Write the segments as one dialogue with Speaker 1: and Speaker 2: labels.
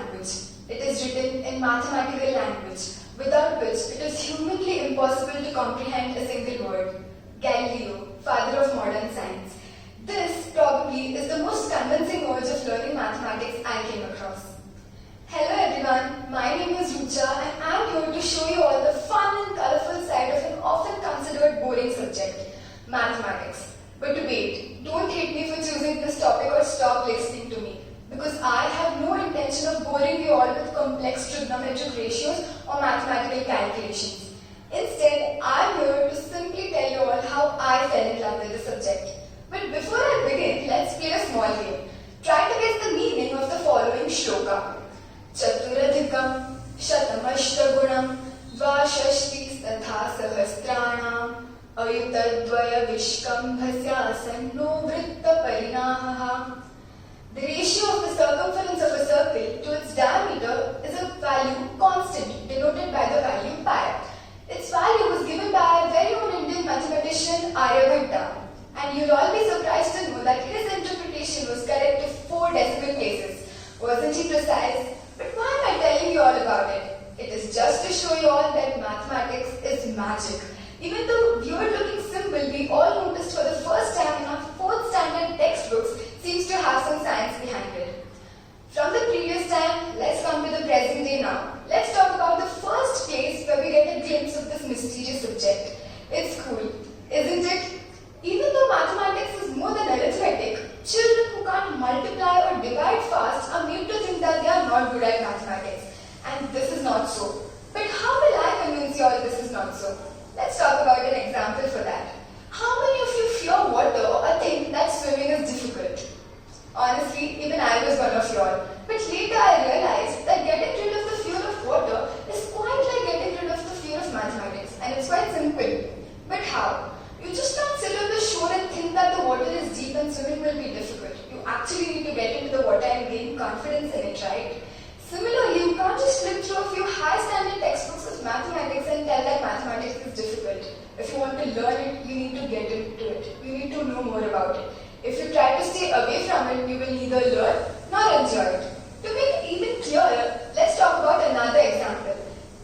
Speaker 1: language. It is written in mathematical language, without which it is humanly impossible to comprehend a single word. Galileo, father of modern science. This probably is the most convincing words of learning mathematics I came across. Hello everyone, my name is Rucha and I am here to show you all the fun and colourful side of an often considered boring subject, mathematics. But wait, don't hate me for choosing this topic or stop listening to me, because I have no intention of boring you all with complex trigonometric ratios or mathematical calculations. Instead, I am here to simply tell you all how I fell in love with the subject. But before I begin, let's play a small game. Try to guess the meaning of the following shloka. Chaturadhikam shatamashtagunam vashashti tatha sahasranam ayutadvaya vishkam bhasyasanno vritta parinahaha. The ratio of the circumference of a circle to its diameter is a value constant denoted by the value pi. Its value was given by our very own Indian mathematician Hardy-Ramanujan, and you'll all be surprised to know that his interpretation was correct to 4 decimal places. Wasn't he precise? But why am I telling you all about it? It is just to show you all that mathematics is magic. Even though weird-looking symbol we all noticed for the first time in our 4th standard textbooks seems to have some science behind it. From the previous time, let's come to the present day now. Let's talk about the first place where we get a glimpse of this mysterious subject. It's school, isn't it? Even though mathematics is more than arithmetic, children who can't multiply or divide fast are made to think that they are not good at mathematics. And this is not so. But how will I convince you all this is not so? Let's talk about an example for that. How many of you fear water or think that swimming is difficult? Honestly, even I was one of you all. But later I realized that getting rid of the fear of water is quite like getting rid of the fear of mathematics. And it's quite simple. But how? You just can't sit on the shore and think that the water is deep and swimming will be difficult. You actually need to get into the water and gain confidence in it, right? Similarly, you can't just flip through a few high-standard textbooks of mathematics and tell that mathematics is difficult. If you want to learn it, you need to get into it. You need to know more about it. If you try to stay away from it, you will neither learn nor enjoy it. To make it even clearer, let's talk about another example.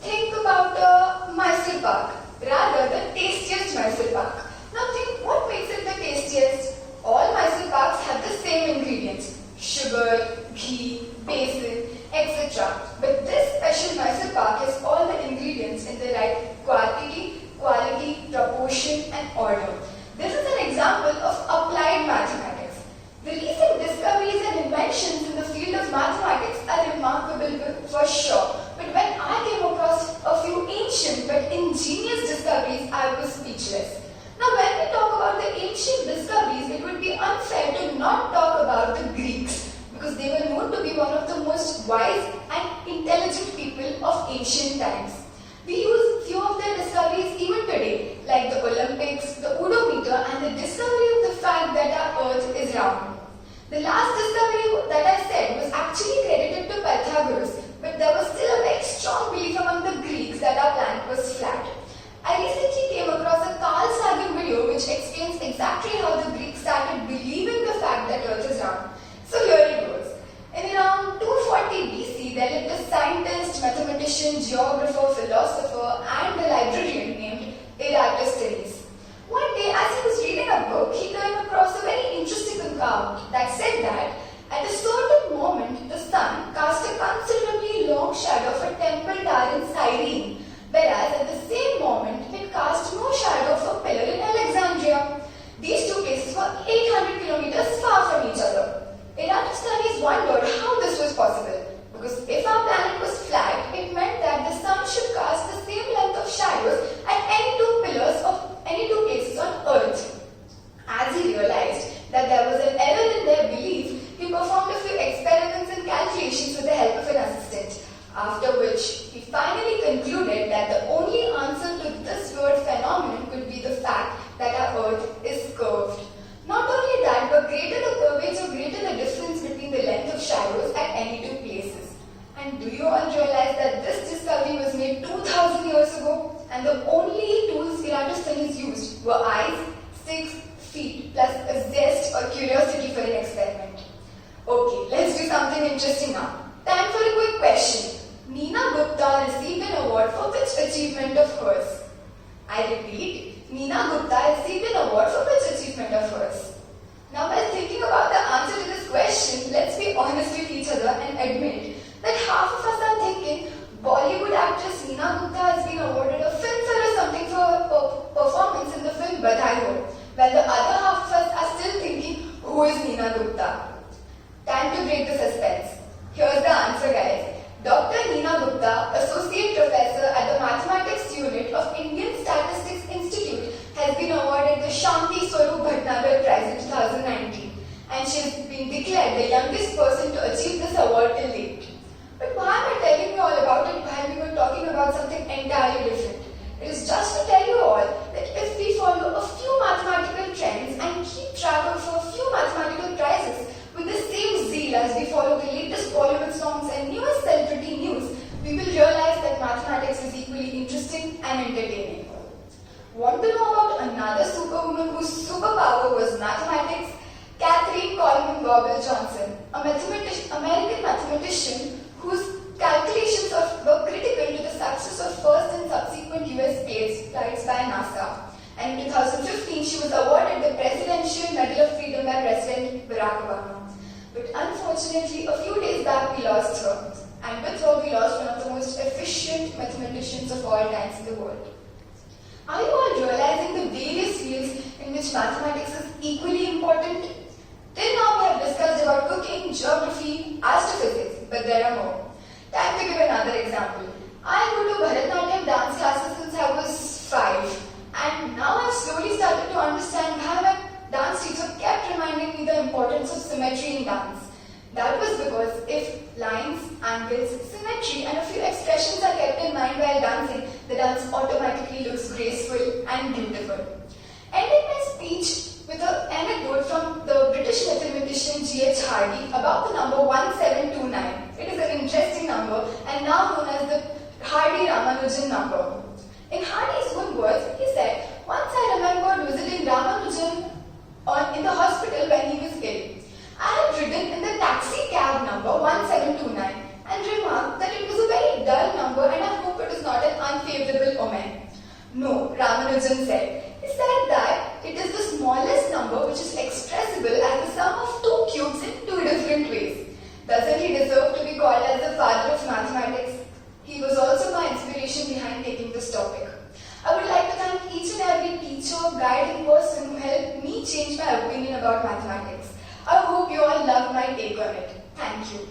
Speaker 1: Think about Mysore Pak, rather the tastiest Mysore Pak. Now think, what makes it the tastiest? All Mysore Paks have the same ingredients: sugar, ghee, basin, etc. But this special Mysore Pak has all the ingredients in the right quantity, quality, proportion and order. This is an example of applied mathematics. The recent discoveries and inventions in the field of mathematics are remarkable for sure. But when I came across a few ancient but ingenious discoveries, I was speechless. Now when we talk about the ancient discoveries, it would be unfair to not talk about the Greeks, because they were known to be one of the most wise and intelligent people of ancient times. We use few of their discoveries even today, like the Olympics, the odometer, and the discovery of the fact that our Earth is round. The last discovery that I said was actually credited to Pythagoras, but there was still a very strong belief among the Greeks that our planet was flat. I recently came across a Carl Sagan video which explains exactly how the Greeks started believing the fact that Earth is round. So here it goes. In around 240 BC, there lived a scientist, mathematician, geographer, philosopher, and a librarian named Eratosthenes. One day, as he was reading a book, he came across a very interesting account that said that at a certain moment, the sun cast a considerably long shadow of a temple tower in Cyrene, whereas at the same moment, it cast no shadow of a pillar in Alexandria. These two places were 800 kilometers far from each other. Eratosthenes wondered how this was possible, because if our planet was flat, it meant that the sun should cast the same length of shadows at any two pillars of any two places on Earth. As he realized that there was an error in their belief, he performed a few experiments and calculations with the help of an assistant, after which he finally concluded that the only answer to this weird phenomenon could be the fact that our Earth is curved. Not only that, but greater the curvature, greater the difference between the length of shadows at any two places. And do you all realize that this discovery was made 2000 years ago? And the only tools Eratosthenes used were eyes, sticks, feet, plus a zest or curiosity for an experiment. Okay, let's do something interesting now. Time for a quick award for which achievement of hers? I repeat, Neha Gupta received an award for which achievement of hers? Now, while thinking about the answer to this question, let's be honest with each other and admit that half of us are thinking Bollywood actress Neha Gupta has been awarded a Filmfare or something for her performance in the film Badhai Ho, while the other half of us are still thinking, who is Neha Gupta? Time to break the suspense. Here's the answer, guys. Dr. Neha Gupta, Associate Professor at the Mathematics Unit of Indian Statistics Institute, has been awarded the Shanti Swarup Bhatnagar Prize in 2019, and she has been declared the youngest person to achieve this award till date. But why am I telling you all about it while we were talking about something entirely different? It is just to tell you all that if we follow a few mathematical trends and keep track of a few mathematical prizes with the same zeal as we follow the latest Bollywood songs and newest celebrity news, we will realize that mathematics is equally interesting and entertaining. Want to know about another superwoman whose superpower was mathematics? Catherine Coleman Goble Johnson, American mathematician whose calculations were critical to the success of first and subsequent US space flights by NASA. And in 2015, she was awarded the Presidential Medal of Freedom by President Barack Obama. But unfortunately, a few days back we lost her. And with her, we lost one of the most efficient mathematicians of all times in the world. Are you all realizing the various fields in which mathematics is equally important? Till now we have discussed about cooking, geography, astrophysics, but there are more. Time to give another example. I go to Bharatanatyam dance classes since I was 5, and now I've slowly started to understand how my dance teacher kept reminding me the importance of symmetry in dance. That was because if lines, angles, symmetry and a few expressions are kept in mind while dancing, the dance automatically looks graceful and beautiful. Ending my speech with an anecdote from the British mathematician G.H. Hardy about the number 1729. It is an interesting number and now known as the Hardy-Ramanujan number. In Hardy's own words, he said, "Once I remembered visiting Ramanujan in the hospital when he was ill. I had ridden in the taxi cab number 1729 and remarked that it was a very dull number and I hope it is not an unfavorable omen. No, Ramanujan said. He said that it is the smallest number which is expressible as the sum of two cubes in two different ways. Doesn't he deserve to be called as the father of mathematics? He was also my inspiration behind taking this topic. I would like to thank each and every teacher, guide and person who helped me change my opinion about mathematics. I hope you all loved my take on it. Thank you.